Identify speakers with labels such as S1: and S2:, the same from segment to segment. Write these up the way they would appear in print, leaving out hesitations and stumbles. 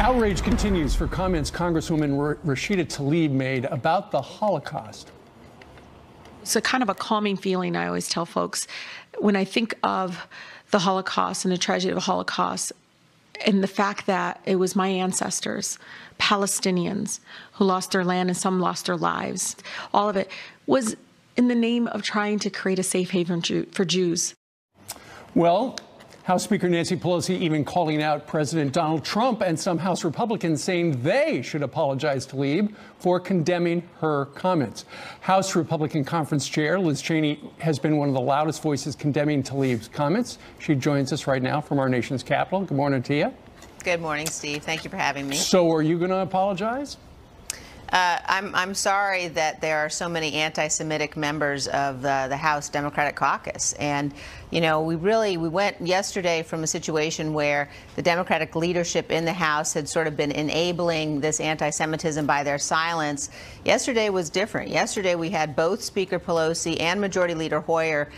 S1: Outrage continues for comments Congresswoman Rashida Tlaib made about the Holocaust.
S2: It's a kind of a calming feeling, I always tell folks, when I think of the Holocaust and the tragedy of the Holocaust and the fact that it was my ancestors, Palestinians, who lost their land and some lost their lives. All of it was in the name of trying to create a safe haven for Jews.
S1: Well, House Speaker Nancy Pelosi even calling out President Donald Trump and some House Republicans saying they should apologize to Tlaib for condemning her comments. House Republican Conference Chair Liz Cheney has been one of the loudest voices condemning Tlaib's comments. She joins us right now from our nation's capital. Good morning to you.
S3: Good morning, Steve. Thank you for having me.
S1: So are you going to apologize?
S3: I'm sorry that there are so many anti-Semitic members of the House Democratic Caucus. And, you know, we went yesterday from a situation where the Democratic leadership in the House had sort of been enabling this anti-Semitism by their silence. Yesterday was different. Yesterday we had both Speaker Pelosi and Majority Leader Hoyer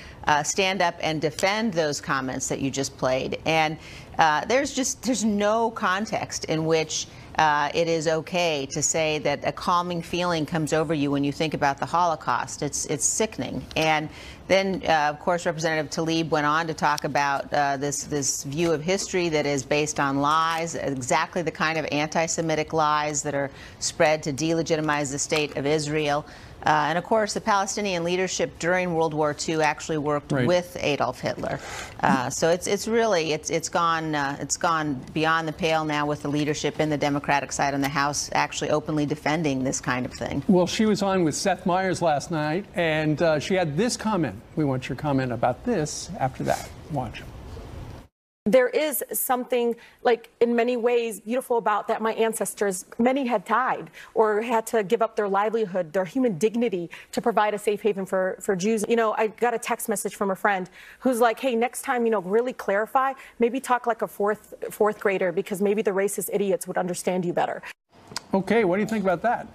S3: stand up and defend those comments that you just played. And there's no context in which it is okay to say that a calming feeling comes over you when you think about the Holocaust. It's sickening. And then, of course, Representative Tlaib went on to talk about this view of history that is based on lies, exactly the kind of anti-Semitic lies that are spread to delegitimize the state of Israel. And of course, the Palestinian leadership during World War II actually worked with Adolf Hitler. So it's gone beyond the pale now with the leadership in the Democratic side on the House actually openly defending this kind of thing.
S1: Well, she was on with Seth Meyers last night, and she had this comment. We want your comment about this after that. Watch.
S4: There is something, like, in many ways beautiful about that. My ancestors, many had died or had to give up their livelihood, their human dignity to provide a safe haven for Jews. You know, I got a text message from a friend who's like, hey, next time, you know, really clarify, maybe talk like a fourth grader, because maybe the racist idiots would understand you better.
S1: Okay, what do you think about that?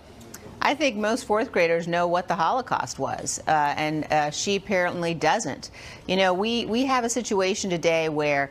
S3: I think most fourth graders know what the Holocaust was, and she apparently doesn't. You know, we have a situation today where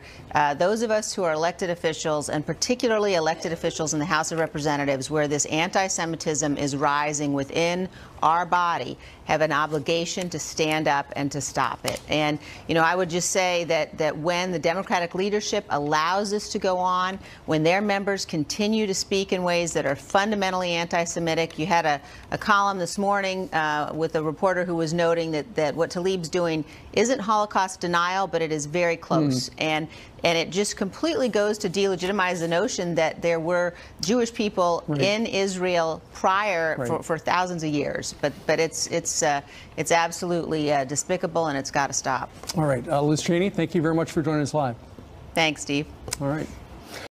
S3: those of us who are elected officials, and particularly elected officials in the House of Representatives, where this anti-Semitism is rising within our body, have an obligation to stand up and to stop it. And, you know, I would just say that when the Democratic leadership allows this to go on, when their members continue to speak in ways that are fundamentally anti-Semitic. You had a column this morning with a reporter who was noting that what Tlaib's doing isn't Holocaust denial, but it is very close. And it just completely goes to delegitimize the notion that there were Jewish people in Israel prior for thousands of years. But it's absolutely despicable, and it's got to stop.
S1: All right, Liz Cheney, thank you very much for joining us live.
S3: Thanks, Steve.
S1: All right.